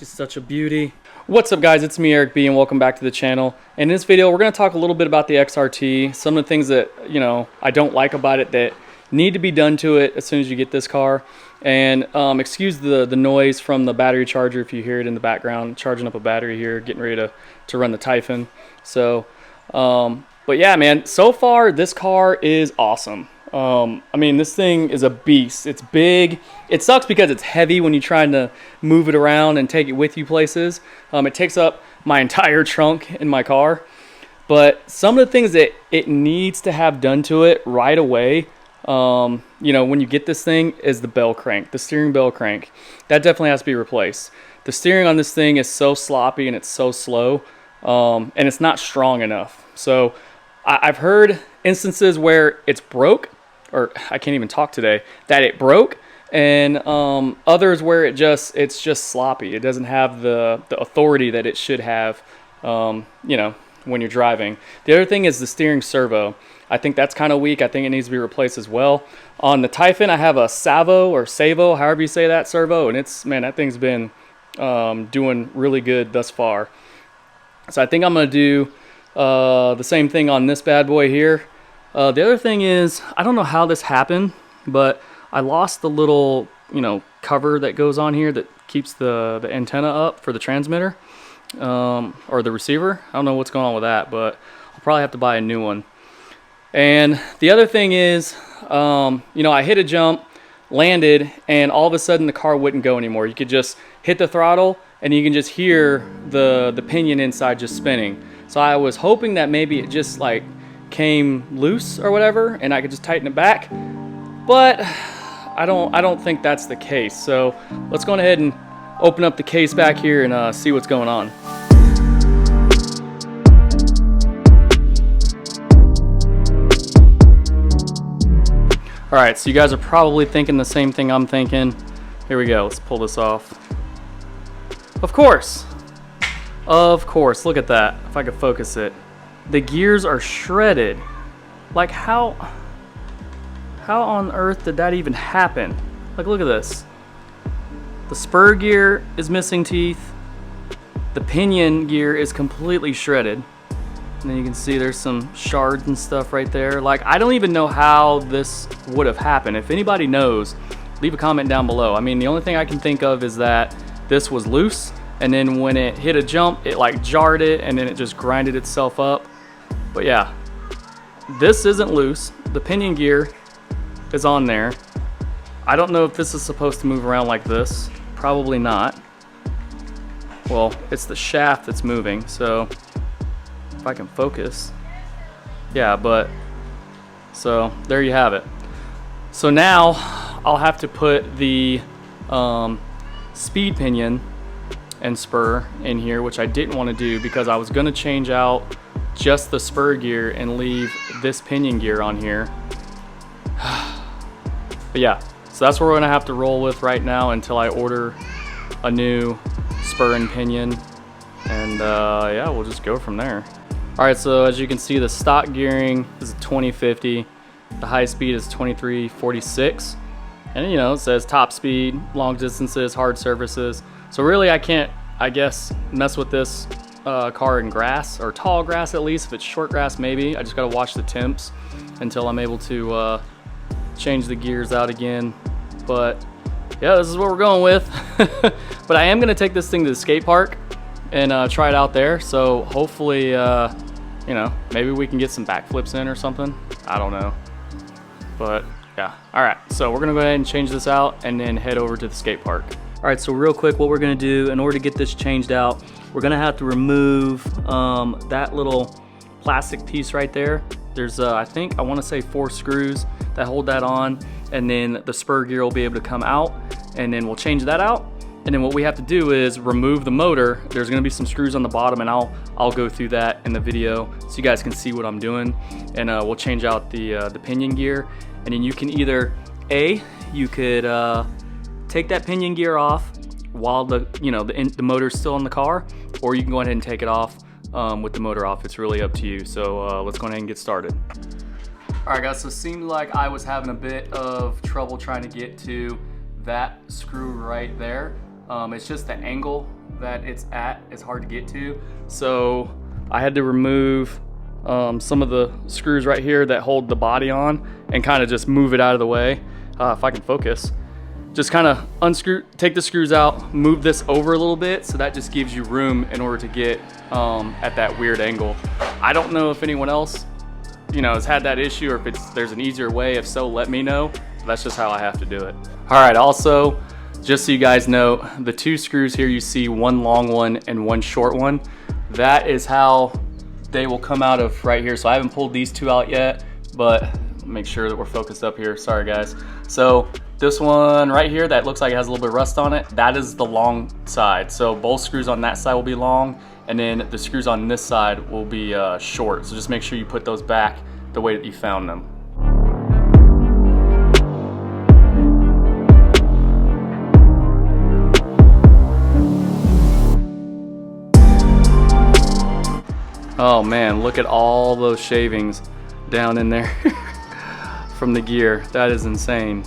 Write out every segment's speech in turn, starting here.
She's such a beauty. What's up guys, it's me Eric B and welcome back to the channel. In this video we're going to talk a little bit about the XRT, some of the things that I don't like about it that need to be done to it as soon as you get this car. And excuse the noise from the battery charger if you hear it in the background, charging up a battery here, getting ready to run the Typhon. So but yeah man, so far this car is awesome. I mean, this thing is a beast. It's big. It sucks because it's heavy when you're trying to move it around and take it with you places. It takes up my entire trunk in my car. But some of the things that it needs to have done to it right away, when you get this thing, is the bell crank, the steering bell crank. That definitely has to be replaced. The steering on this thing is so sloppy and it's so slow, and it's not strong enough. So I've heard instances where it's broke, or I can't even talk today, that it broke, and others where it's just sloppy. It doesn't have the authority that it should have, when you're driving. The other thing is the steering servo. I think that's kind of weak. I think it needs to be replaced as well. On the Typhon, I have a Savo, however you say that, servo, and that thing's been doing really good thus far. So I think I'm gonna do the same thing on this bad boy here. The other thing is, I don't know how this happened, but I lost the little, cover that goes on here that keeps the antenna up for the transmitter, or the receiver. I don't know what's going on with that, but I'll probably have to buy a new one. And the other thing is, I hit a jump, landed, and all of a sudden the car wouldn't go anymore. You could just hit the throttle, and you can just hear the pinion inside just spinning. So I was hoping that maybe it just came loose or whatever, and I could just tighten it back, but I don't think that's the case. So let's go ahead and open up the case back here and see what's going on. All right, so you guys are probably thinking the same thing I'm thinking. Here we go. Let's pull this off. Of course, look at that. If I could focus it. The gears are shredded. Like how on earth did that even happen? Look at this. The Spur gear is missing teeth. The Pinion gear is completely shredded. And then you can see there's some shards and stuff right there. I don't even know how this would have happened. If anybody knows, leave a comment down below. I mean, the only thing I can think of is that this was loose, and then when it hit a jump, it jarred it, and then it just grinded itself up. But yeah, this isn't loose. The Pinion gear is on there. I don't know if this is supposed to move around like this. Probably not. Well, it's the shaft that's moving, so if I can focus. Yeah, so there you have it. So now I'll have to put the speed pinion and Spur in here, which I didn't want to do because I was going to change out just the Spur gear and leave this Pinion gear on here. But yeah, so that's what we're going to have to roll with right now until I order a new Spur and Pinion, and yeah, we'll just go from there. Alright, so as you can see, the stock gearing is 2050, the high speed is 2346, and it says top speed, long distances, hard surfaces. So really I can't, I guess, mess with this car in grass, or tall grass at least. If it's short grass, maybe. I just gotta watch the temps until I'm able to change the gears out again. But yeah, this is what we're going with. But I am gonna take this thing to the skate park and try it out there. So hopefully, maybe we can get some backflips in or something. I don't know. But yeah, all right. So we're gonna go ahead and change this out and then head over to the skate park. All right, so real quick, what we're gonna do in order to get this changed out, we're gonna have to remove that little plastic piece right there. There's, I wanna say 4 screws that hold that on, and then the Spur gear will be able to come out, and then we'll change that out. And then what we have to do is remove the motor. There's gonna be some screws on the bottom, and I'll go through that in the video so you guys can see what I'm doing. And we'll change out the Pinion gear, and then you can either, you could take that Pinion gear off while the motor's still in the car, or you can go ahead and take it off with the motor off. It's really up to you. So let's go ahead and get started. All right guys, so it seemed like I was having a bit of trouble trying to get to that screw right there. It's just the angle that it's at is hard to get to. So I had to remove some of the screws right here that hold the body on and kind of just move it out of the way. If I can focus. Just kind of unscrew, take the screws out, move this over a little bit, so that just gives you room in order to get at that weird angle. I don't know if anyone else, you know, has had that issue, or if there's an easier way. If so, let me know. That's just how I have to do it. All right, also, just so you guys know, the two screws here you see, one long one and one short one, that is how they will come out of right here. So I haven't pulled these two out yet, but make sure that we're focused up here. Sorry guys. So this one right here that looks like it has a little bit of rust on it, that is the long side. So both screws on that side will be long, and then the screws on this side will be short. So just make sure you put those back the way that you found them. Oh man, look at all those shavings down in there from the gear. That is insane.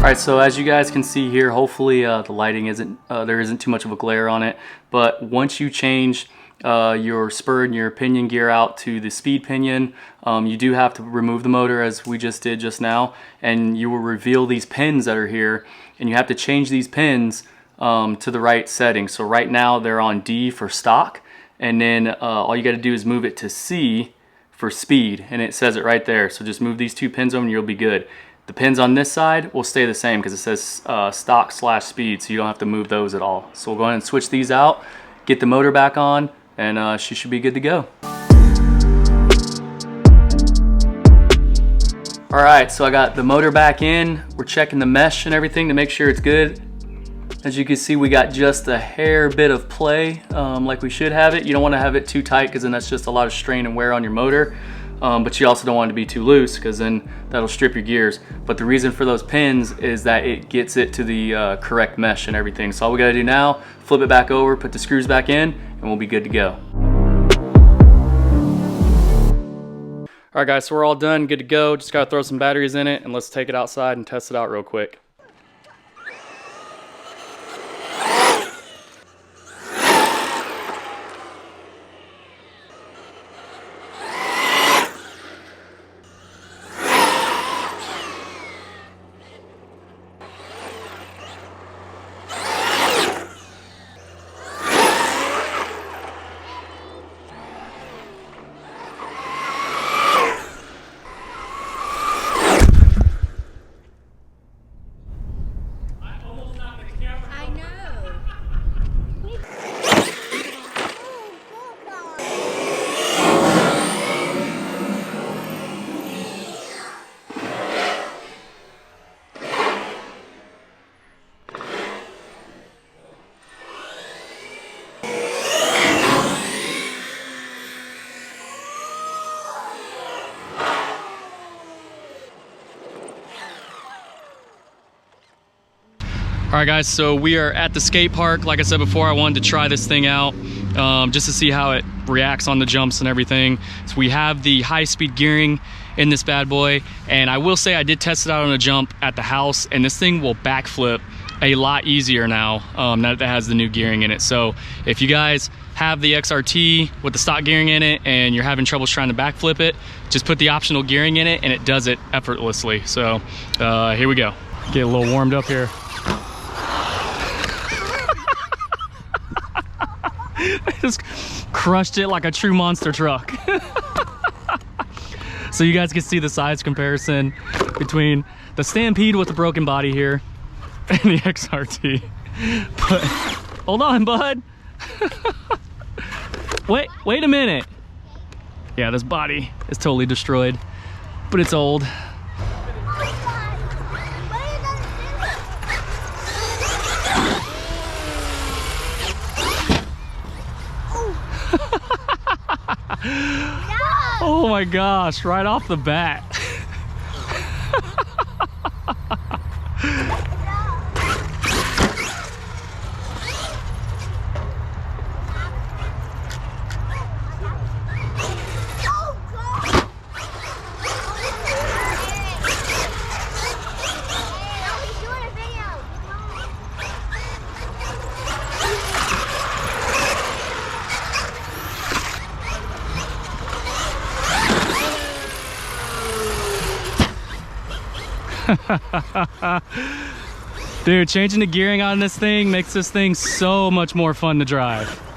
All right, so as you guys can see here, hopefully the lighting isn't, there isn't too much of a glare on it, but once you change your spur and your pinion gear out to the speed pinion, you do have to remove the motor as we just did just now, and you will reveal these pins that are here, and you have to change these pins to the right setting. So right now they're on D for stock, and then all you got to do is move it to C for speed, and it says it right there. So just move these two pins over and you'll be good. The pins on this side will stay the same because it says stock/speed, so you don't have to move those at all. So we'll go ahead and switch these out, get the motor back on, and she should be good to go. All right, so I got the motor back in. We're checking the mesh and everything to make sure it's good. As you can see, we got just a hair bit of play, like we should have it. You don't want to have it too tight because then that's just a lot of strain and wear on your motor. But you also don't want it to be too loose because then that'll strip your gears. But the reason for those pins is that it gets it to the correct mesh and everything. So all we gotta do now, flip it back over, put the screws back in, and we'll be good to go. All right guys, so we're all done, good to go. Just gotta throw some batteries in it and let's take it outside and test it out real quick. All right guys, so we are at the skate park. Like I said before, I wanted to try this thing out just to see how it reacts on the jumps and everything. So we have the high-speed gearing in this bad boy, and I will say I did test it out on a jump at the house, and this thing will backflip a lot easier now, now that it has the new gearing in it. So if you guys have the XRT with the stock gearing in it and you're having trouble trying to backflip it, just put the optional gearing in it and it does it effortlessly. So here we go. Get a little warmed up here. I just crushed it like a true monster truck. So you guys can see the size comparison between the Stampede with the broken body here and the XRT. But hold on, bud. Wait a minute. Yeah, this body is totally destroyed, but it's old. Oh my gosh, right off the bat. Dude, changing the gearing on this thing makes this thing so much more fun to drive.